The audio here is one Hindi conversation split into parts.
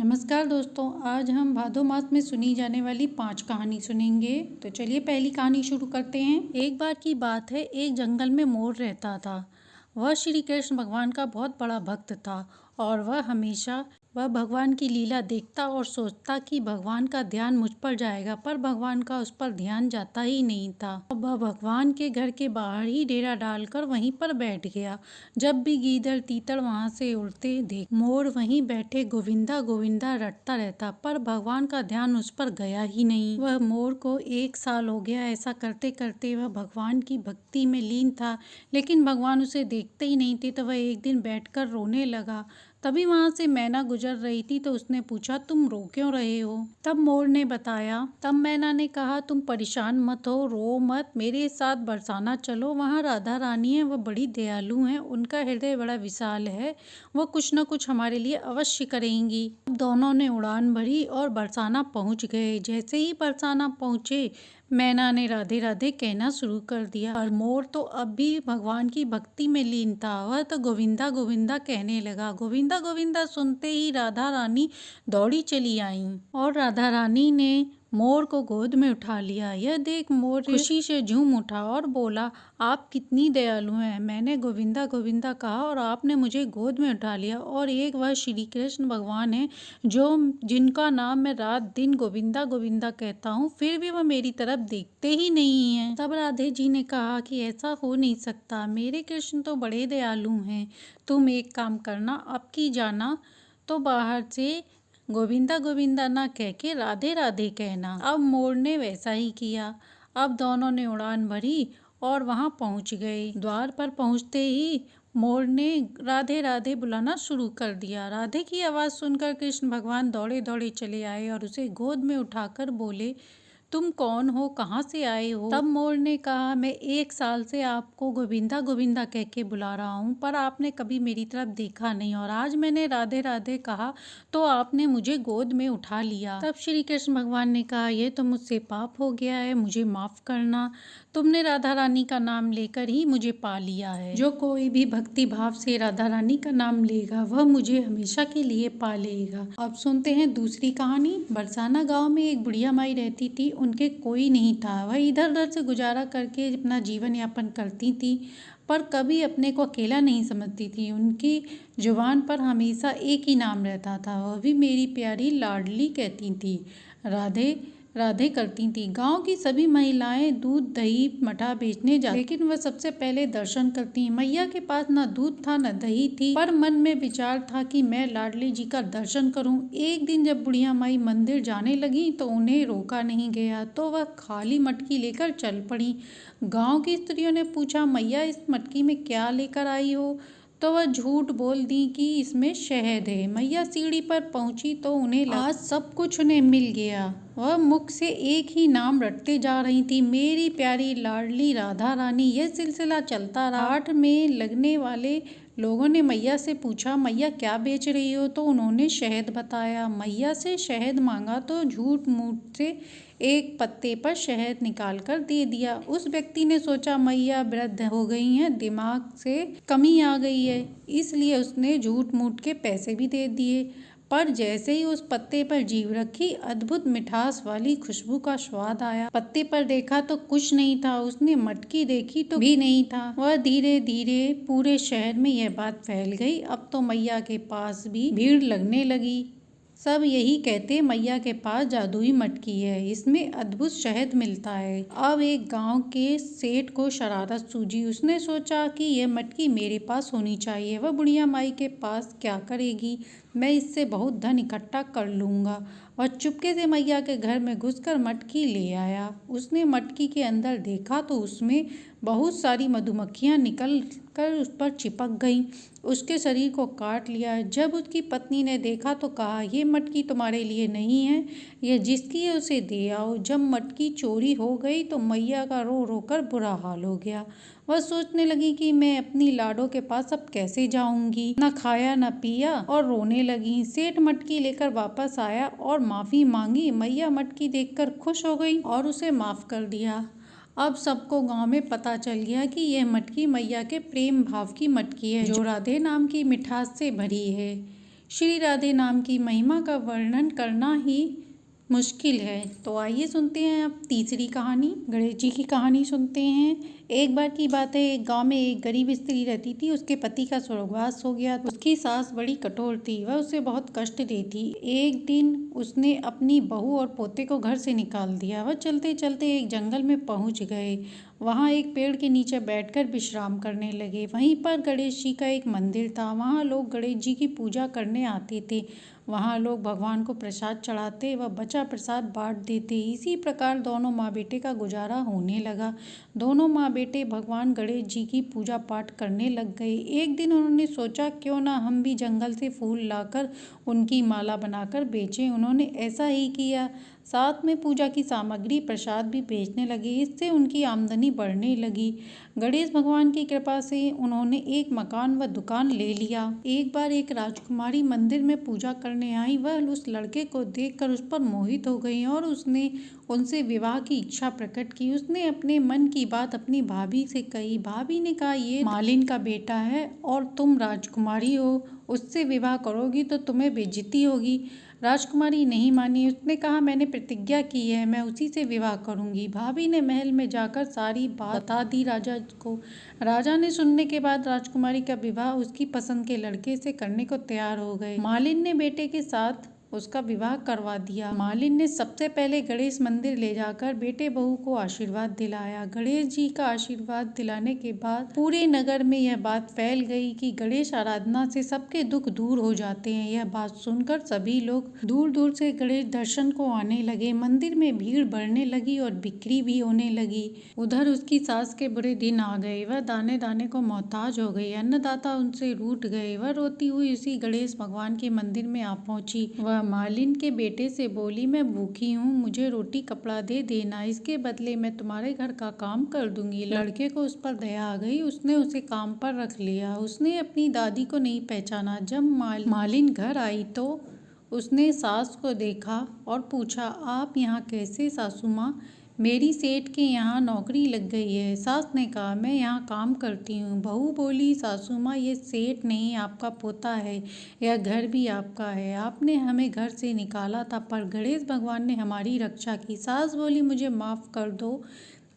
नमस्कार दोस्तों, आज हम भादो मास में सुनी जाने वाली 5 कहानी सुनेंगे। तो चलिए पहली कहानी शुरू करते हैं। एक बार की बात है, एक जंगल में मोर रहता था। वह श्री कृष्ण भगवान का बहुत बड़ा भक्त था और वह भगवान की लीला देखता और सोचता कि भगवान का ध्यान मुझ पर जाएगा, पर भगवान का उस पर ध्यान जाता ही नहीं था। अब वह भगवान के घर के बाहर ही डेरा डालकर वहीं पर बैठ गया। जब भी गीदड़ तीतर वहां से उड़ते देख मोर वहीं बैठे गोविंदा गोविंदा रटता रहता, पर भगवान का ध्यान उस पर गया ही नहीं। वह मोर को 1 साल हो गया। ऐसा करते करते वह भगवान की भक्ति में लीन था, लेकिन भगवान उसे देखते ही नहीं थे। तो वह एक दिन बैठकर रोने लगा। तभी वहां से मैना गुजर रही थी, तो उसने पूछा, तुम रो क्यों रहे हो? तब मोर ने बताया। तब मैना ने कहा, तुम परेशान मत हो, रो मत, मेरे साथ बरसाना चलो। वहाँ राधा रानी है, वह बड़ी दयालु हैं, उनका हृदय बड़ा विशाल है, वह कुछ न कुछ हमारे लिए अवश्य करेंगी। अब दोनों ने उड़ान भरी और बरसाना पहुंच गए। जैसे ही बरसाना पहुंचे, मैना ने राधे राधे कहना शुरू कर दिया और मोर तो अब भी भगवान की भक्ति में लीन था। वह तो गोविंदा गोविंदा कहने लगा। गोविंदा गोविंदा सुनते ही राधा रानी दौड़ी चली आईं और राधा रानी ने मोर को गोद में उठा लिया। यह देख मोर खुशी से झूम उठा और बोला, आप कितनी दयालु हैं। मैंने गोविंदा गोविंदा कहा और आपने मुझे गोद में उठा लिया। और एक वह श्री कृष्ण भगवान है जिनका नाम मैं रात दिन गोविंदा गोविंदा कहता हूँ, फिर भी वह मेरी तरफ देखते ही नहीं है। तब राधे जी ने कहा कि ऐसा हो नहीं सकता, मेरे कृष्ण तो बड़े दयालु हैं। तुम एक काम करना, अब की जाना तो बाहर से गोविंदा गोविंदा ना कह के राधे राधे कहना। अब मोर ने वैसा ही किया। अब दोनों ने उड़ान भरी और वहां पहुंच गए। द्वार पर पहुंचते ही मोर ने राधे राधे बुलाना शुरू कर दिया। राधे की आवाज़ सुनकर कृष्ण भगवान दौड़े दौड़े चले आए और उसे गोद में उठाकर बोले, तुम कौन हो, कहाँ से आए हो? तब मोर ने कहा, मैं 1 साल से आपको गोविंदा गोविंदा कह के बुला रहा हूँ, पर आपने कभी मेरी तरफ देखा नहीं, और आज मैंने राधे राधे कहा तो आपने मुझे गोद में उठा लिया। तब श्री कृष्ण भगवान ने कहा, यह तो मुझसे पाप हो गया है, मुझे माफ करना। तुमने राधा रानी का नाम लेकर ही मुझे पा लिया है। जो कोई भी भक्ति भाव से राधा रानी का नाम लेगा, वह मुझे हमेशा के लिए पा लेगा। अब सुनते हैं दूसरी कहानी। बरसाना गांव में एक बुढ़िया माई रहती थी। उनके कोई नहीं था। वह इधर उधर से गुजारा करके अपना जीवन यापन करती थी, पर कभी अपने को अकेला नहीं समझती थी। उनकी जुबान पर हमेशा एक ही नाम रहता था, वह भी मेरी प्यारी लाडली कहती थी, राधे राधे करती थी। गांव की सभी महिलाएं दूध दही मठा बेचने जाती, लेकिन वह सबसे पहले दर्शन करती। मैया के पास न दूध था न दही थी, पर मन में विचार था कि मैं लाडली जी का दर्शन करूं। एक दिन जब बुढ़िया माई मंदिर जाने लगी तो उन्हें रोका नहीं गया, तो वह खाली मटकी लेकर चल पड़ी। गांव की स्त्रियों ने पूछा, मैया इस मटकी में क्या लेकर आई हो? तो वह झूठ बोल दी कि इसमें शहद है। मैया सीढ़ी पर पहुंची तो उन्हें लगा आज सब कुछ उन्हें मिल गया। वह मुख से एक ही नाम रटते जा रही थी, मेरी प्यारी लाडली राधा रानी। यह सिलसिला चलता रहा। हाट में लगने वाले लोगों ने मैया से पूछा, मैया क्या बेच रही हो? तो उन्होंने शहद बताया। मैया से शहद मांगा तो झूठ मूठ से एक पत्ते पर शहद निकाल कर दे दिया। उस व्यक्ति ने सोचा मैया वृद्ध हो गई हैं, दिमाग से कमी आ गई है, इसलिए उसने झूठ मूठ के पैसे भी दे दिए। पर जैसे ही उस पत्ते पर जीभ रखी, अद्भुत मिठास वाली खुशबू का स्वाद आया। पत्ते पर देखा तो कुछ नहीं था, उसने मटकी देखी तो भी नहीं था। वह धीरे धीरे पूरे शहर में यह बात फैल गई। अब तो मैया के पास भी भीड़ लगने लगी। सब यही कहते, मैया के पास जादुई मटकी है, इसमें अद्भुत शहद मिलता है। अब एक गांव के सेठ को शरारत सूझी। उसने सोचा कि यह मटकी मेरे पास होनी चाहिए। वह बुढ़िया माई के पास क्या करेगी, मैं इससे बहुत धन इकट्ठा कर लूँगा। वह चुपके से मैया के घर में घुसकर मटकी ले आया। उसने मटकी के अंदर देखा तो उसमें बहुत सारी मधुमक्खियाँ निकल कर उस पर चिपक गईं। उसके शरीर को काट लिया। जब उसकी पत्नी ने देखा तो कहा, ये मटकी तुम्हारे लिए नहीं है, यह जिसकी है उसे दे आओ। जब मटकी चोरी हो गई तो मैया का रो रो कर बुरा हाल हो गया। वह सोचने लगी कि मैं अपनी लाडो के पास अब कैसे जाऊंगी। न खाया न पिया और रोने लगी। सेठ मटकी लेकर वापस आया और माफी मांगी। मैया मटकी देखकर खुश हो गई और उसे माफ कर दिया। अब सबको गांव में पता चल गया कि यह मटकी मैया के प्रेम भाव की मटकी है, जो राधे नाम की मिठास से भरी है। श्री राधे नाम की महिमा का वर्णन करना ही मुश्किल है। तो आइए सुनते हैं अब तीसरी कहानी। गणेश जी की कहानी सुनते हैं। एक बार की बात है, एक गांव में एक गरीब स्त्री रहती थी। उसके पति का स्वर्गवास हो गया। उसकी सास बड़ी कठोर थी, वह उसे बहुत कष्ट देती। एक दिन उसने अपनी बहू और पोते को घर से निकाल दिया। वह चलते चलते एक जंगल में पहुंच गए। वहां एक पेड़ के नीचे बैठकर विश्राम करने लगे। वहीं पर गणेश जी का एक मंदिर था। वहां लोग गणेश जी की पूजा करने आते थे। वहाँ लोग भगवान को प्रसाद चढ़ाते व बचा प्रसाद बांट देते। इसी प्रकार दोनों माँ बेटे का गुजारा होने लगा। दोनों माँ बेटे भगवान गणेश जी की पूजा पाठ करने लग गए। एक दिन उन्होंने सोचा, क्यों ना हम भी जंगल से फूल लाकर उनकी माला बनाकर बेचें। उन्होंने ऐसा ही किया। साथ में पूजा की सामग्री प्रसाद भी बेचने लगे। इससे उनकी आमदनी बढ़ने लगी। गणेश भगवान की कृपा से उन्होंने एक मकान व दुकान ले लिया। एक बार एक राजकुमारी मंदिर में पूजा करने आई। वह उस लड़के को देखकर उस पर मोहित हो गई और उसने उनसे विवाह की इच्छा प्रकट की। उसने अपने मन की बात अपनी भाभी से कही। भाभी ने कहा, ये मालिन का बेटा है और तुम राजकुमारी हो, उससे विवाह करोगी तो तुम्हें बेइज्जती होगी। राजकुमारी नहीं मानी। उसने कहा, मैंने प्रतिज्ञा की है, मैं उसी से विवाह करूंगी। भाभी ने महल में जाकर सारी बात बता दी राजा को। राजा ने सुनने के बाद राजकुमारी का विवाह उसकी पसंद के लड़के से करने को तैयार हो गए। मालिन ने बेटे के साथ उसका विवाह करवा दिया। मालिन ने सबसे पहले गणेश मंदिर ले जाकर बेटे बहू को आशीर्वाद दिलाया। गणेश जी का आशीर्वाद दिलाने के बाद पूरे नगर में यह बात फैल गई कि गणेश आराधना से सबके दुख दूर हो जाते हैं। यह बात सुनकर सभी लोग दूर दूर से गणेश दर्शन को आने लगे। मंदिर में भीड़ बढ़ने लगी और बिक्री भी होने लगी। उधर उसकी सास के बुरे दिन आ गए। वह दाने दाने को मोहताज हो गई। अन्नदाता उनसे रूठ गए। वह रोती हुई उसी गणेश भगवान के मंदिर में आ पहुंची। वह मालिन के बेटे से बोली, मैं भूखी हूँ, मुझे रोटी कपड़ा दे देना, इसके बदले मैं तुम्हारे घर का काम कर दूंगी। लड़के को उस पर दया आ गई। उसने उसे काम पर रख लिया। उसने अपनी दादी को नहीं पहचाना। जब मालिन घर आई तो उसने सास को देखा और पूछा, आप यहाँ कैसे सासू माँ? मेरी सेठ के यहाँ नौकरी लग गई है। सास ने कहा, मैं यहाँ काम करती हूँ। बहू बोली, सासू माँ, ये सेठ नहीं, आपका पोता है, यह घर भी आपका है। आपने हमें घर से निकाला था पर गणेश भगवान ने हमारी रक्षा की। सास बोली, मुझे माफ़ कर दो,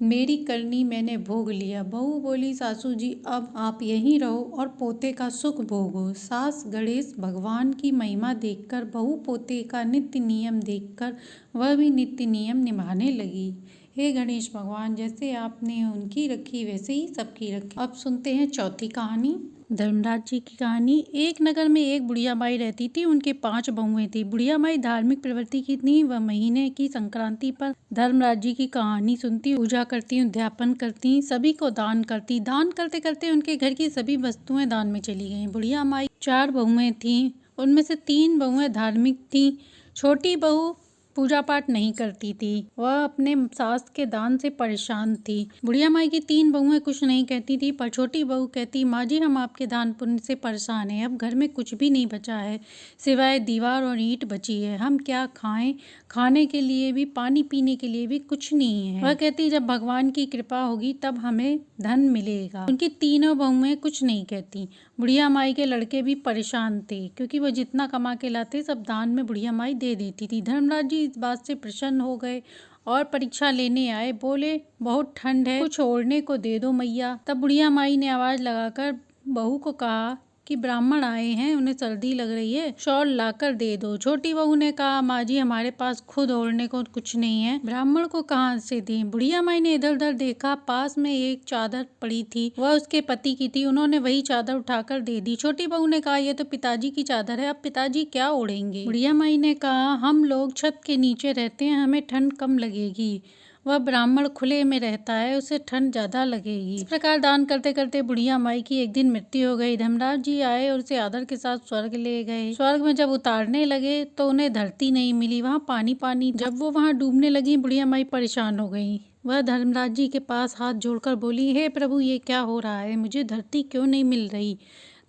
मेरी करनी मैंने भोग लिया। बहू बोली, सासू जी, अब आप यहीं रहो और पोते का सुख भोगो। सास गणेश भगवान की महिमा देखकर, बहू पोते का नित्य नियम देखकर वह भी नित्य नियम निभाने लगी। हे गणेश भगवान, जैसे आपने उनकी रखी वैसे ही सबकी रखी। अब सुनते हैं चौथी कहानी, धर्मराज जी की कहानी। एक नगर में एक बुढ़िया माई रहती थी। उनके 5 बहुएं थी। बुढ़िया माई धार्मिक प्रवृत्ति की थी। वह महीने की संक्रांति पर धर्मराज जी की कहानी सुनती, पूजा करती, उद्यापन करती, सभी को दान करती। दान करते करते उनके घर की सभी वस्तुएं दान में चली गईं। बुढ़िया माई 4 बहुएं थीं, उनमें से 3 बहुएं धार्मिक थीं। छोटी बहू पूजा पाठ नहीं करती थी। वह अपने सास के दान से परेशान थी। बुढ़िया माई की 3 बहुएं कुछ नहीं कहती थी, पर छोटी बहू कहती, माँ जी, हम आपके दान पुण्य से परेशान हैं। अब घर में कुछ भी नहीं बचा है, सिवाय दीवार और ईंट बची है। हम क्या खाएं? खाने के लिए भी, पानी पीने के लिए भी कुछ नहीं है। वह कहती, जब भगवान की कृपा होगी तब हमें धन मिलेगा। उनकी तीनों बहुएं कुछ नहीं कहती। बुढ़िया माई के लड़के भी परेशान थे, क्योंकि वह जितना कमा के लाते सब दान में बुढ़िया माई दे देती थी। धर्मराज जी इस बात से प्रसन्न हो गए और परीक्षा लेने आए। बोले, बहुत ठंड है, कुछ ओढ़ने को दे दो मैया। तब बुढ़िया माई ने आवाज लगाकर बहू को कहा कि ब्राह्मण आए हैं, उन्हें सर्दी लग रही है, शॉल लाकर दे दो। छोटी बहू ने कहा, माँ जी, हमारे पास खुद ओढ़ने को कुछ नहीं है, ब्राह्मण को कहाँ से दें? बुढ़िया माई ने इधर उधर देखा। पास में एक चादर पड़ी थी, वह उसके पति की थी। उन्होंने वही चादर उठाकर दे दी। छोटी बहू ने कहा, यह तो पिताजी की चादर है, अब पिताजी क्या ओढ़ेंगे? बुढ़िया माई ने कहा, हम लोग छत के नीचे रहते हैं, हमें ठंड कम लगेगी। वह ब्राह्मण खुले में रहता है, उसे ठंड ज्यादा लगेगी। इस प्रकार दान करते करते बुढ़िया माई की एक दिन मृत्यु हो गई। धर्मराज जी आए और उसे आदर के साथ स्वर्ग ले गए। स्वर्ग में जब उतारने लगे तो उन्हें धरती नहीं मिली, वहाँ पानी पानी। जब वो वहाँ डूबने लगी, बुढ़िया माई परेशान हो गई। वह धर्मराज जी के पास हाथ जोड़कर बोली, हे प्रभु, ये क्या हो रहा है? मुझे धरती क्यों नहीं मिल रही?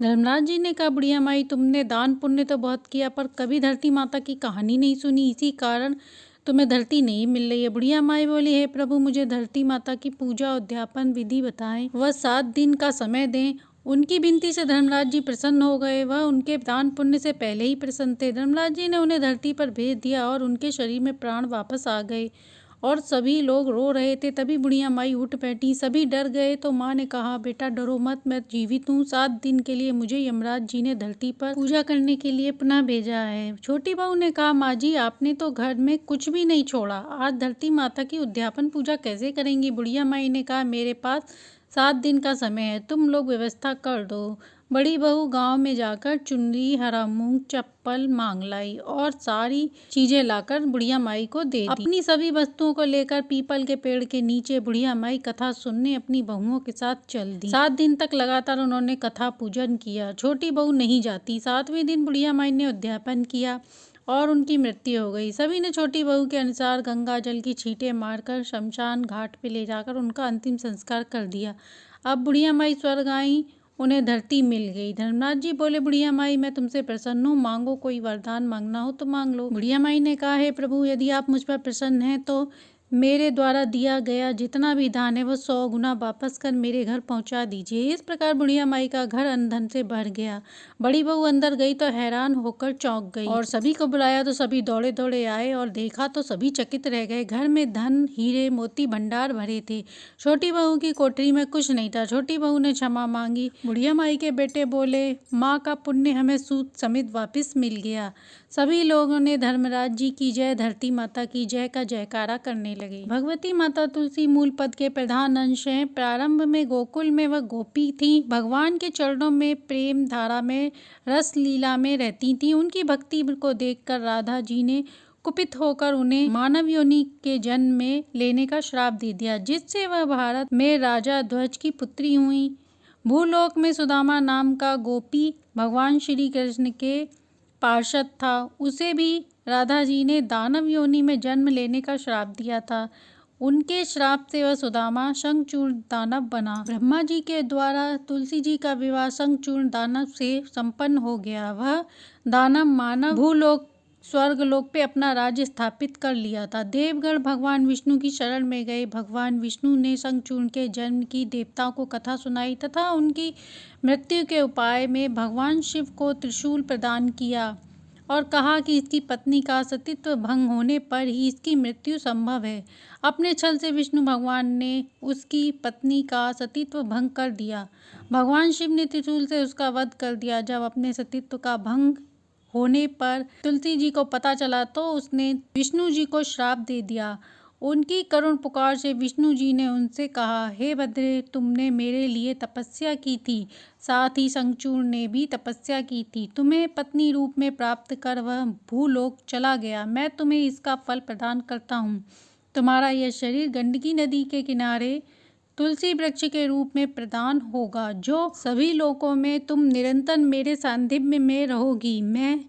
धर्मराज जी ने कहा, बुढ़िया माई, तुमने दान पुण्य तो बहुत किया, पर कभी धरती माता की कहानी नहीं सुनी, इसी कारण तुम्हें धरती नहीं मिल रही है। बुढ़िया माई बोली, हे प्रभु, मुझे धरती माता की पूजा उद्यापन विधि बताएं। वह 7 दिन का समय दें उनकी विनती से धर्मराज जी प्रसन्न हो गए। वह उनके दान पुण्य से पहले ही प्रसन्न थे। धर्मराज जी ने उन्हें धरती पर भेज दिया और उनके शरीर में प्राण वापस आ गए और सभी लोग रो रहे थे। तभी बुढ़िया माई उठ बैठी। सभी डर गए तो माँ ने कहा, बेटा डरो मत, मैं जीवित हूँ। 7 दिन के लिए मुझे यमराज जी ने धरती पर पूजा करने के लिए पुनः भेजा है। छोटी बहू ने कहा, माँ जी आपने तो घर में कुछ भी नहीं छोड़ा, आज धरती माता की उद्यापन पूजा कैसे करेंगी? बुढ़िया माई ने कहा, मेरे पास 7 दिन का समय है, तुम लोग व्यवस्था कर दो। बड़ी बहू गांव में जाकर चुनरी, हरा मूंग, चप्पल मांग लाई और सारी चीजें लाकर बुढ़िया माई को दे दी। अपनी सभी वस्तुओं को लेकर पीपल के पेड़ के नीचे बुढ़िया माई कथा सुनने अपनी बहुओं के साथ चल दी। 7 दिन तक लगातार उन्होंने कथा पूजन किया। छोटी बहू नहीं जाती। 7वें दिन बुढ़िया माई ने उद्यापन किया और उनकी मृत्यु हो गई। सभी ने छोटी बहू के अनुसार गंगा जल की छींटे मारकर शमशान घाट पे ले जाकर उनका अंतिम संस्कार कर दिया। अब बुढ़िया माई स्वर्ग आई, उन्हें धरती मिल गई। धर्मराज जी बोले, बुढ़िया माई मैं तुमसे प्रसन्न हूँ, मांगो, कोई वरदान मांगना हो तो मांग लो। बुढ़िया माई ने कहा, हे प्रभु, यदि आप मुझ पर प्रसन्न हैं तो मेरे द्वारा दिया गया जितना भी दान है वो 100 गुना वापस कर मेरे घर पहुंचा दीजिए। इस प्रकार बुढ़िया माई का घर धन से भर गया। बड़ी बहू अंदर गई तो हैरान होकर चौंक गई और सभी को बुलाया तो सभी दौड़े दौड़े आए और देखा तो सभी चकित रह गए। घर में धन, हीरे, मोती भंडार भरे थे। छोटी बहू की कोठरी में कुछ नहीं था। छोटी बहू ने क्षमा मांगी। बुढ़िया माई के बेटे बोले, माँ का पुण्य हमें सूद समेत वापिस मिल गया। सभी लोगों ने धर्मराज जी की जय, धरती माता की जय का जयकारा करने लगे। भगवती माता तुलसी मूल पद के प्रधान अंश हैं। प्रारंभ में गोकुल में वह गोपी थी। भगवान के चरणों में प्रेम धारा में, रस लीला में रहती थी। उनकी भक्ति को देखकर राधा जी ने कुपित होकर उन्हें मानव योनि के जन्म में लेने का श्राप दे दिया, जिससे वह भारत में राजा ध्वज की पुत्री हुई। भूलोक में सुदामा नाम का गोपी भगवान श्री कृष्ण के पार्षद था। उसे भी राधा जी ने दानव योनि में जन्म लेने का श्राप दिया था। उनके श्राप से वह सुदामा शंखचूर्ण दानव बना। ब्रह्मा जी के द्वारा तुलसी जी का विवाह शंखचूर्ण दानव से संपन्न हो गया। वह दानव मानव भूलोक स्वर्गलोक पे अपना राज्य स्थापित कर लिया था। देवगण भगवान विष्णु की शरण में गए। भगवान विष्णु ने शंखचूर्ण के जन्म की देवताओं को कथा सुनाई तथा उनकी मृत्यु के उपाय में भगवान शिव को त्रिशूल प्रदान किया और कहा कि इसकी पत्नी का सतीत्व भंग होने पर ही इसकी मृत्यु संभव है। अपने छल से विष्णु भगवान ने उसकी पत्नी का सतीत्व भंग कर दिया। भगवान शिव ने त्रिशूल से उसका वध कर दिया। जब अपने सतीत्व का भंग होने पर तुलसी जी को पता चला तो उसने विष्णु जी को श्राप दे दिया। उनकी करुण पुकार से विष्णु जी ने उनसे कहा, हे भद्रे, तुमने मेरे लिए तपस्या की थी, साथ ही शंखचूर्ण ने भी तपस्या की थी। तुम्हें पत्नी रूप में प्राप्त कर वह भूलोक चला गया। मैं तुम्हें इसका फल प्रदान करता हूँ। तुम्हारा यह शरीर गंडकी नदी के किनारे तुलसी वृक्ष के रूप में प्रदान होगा, जो सभी लोकों में तुम निरंतर मेरे सानिध्य में रहोगी। मैं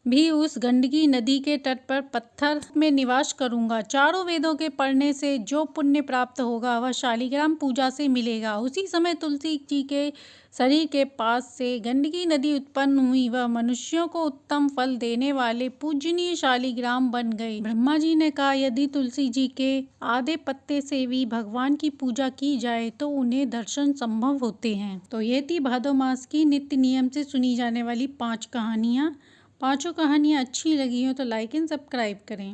भी उस गंडकी नदी के तट पर पत्थर में निवास करूंगा। चारों वेदों के पढ़ने से जो पुण्य प्राप्त होगा वह शालिग्राम पूजा से मिलेगा। उसी समय तुलसी जी के शरीर के पास से गंडकी नदी उत्पन्न हुई। वह मनुष्यों को उत्तम फल देने वाले पूजनीय शालिग्राम बन गए। ब्रह्मा जी ने कहा, यदि तुलसी जी के आधे पत्ते से भी भगवान की पूजा की जाए तो उन्हें दर्शन संभव होते हैं। तो ये थी भादो मास की नित्य नियम से सुनी जाने वाली 5 कहानियाँ। 5 कहानियाँ अच्छी लगी हो तो लाइक एंड सब्सक्राइब करें।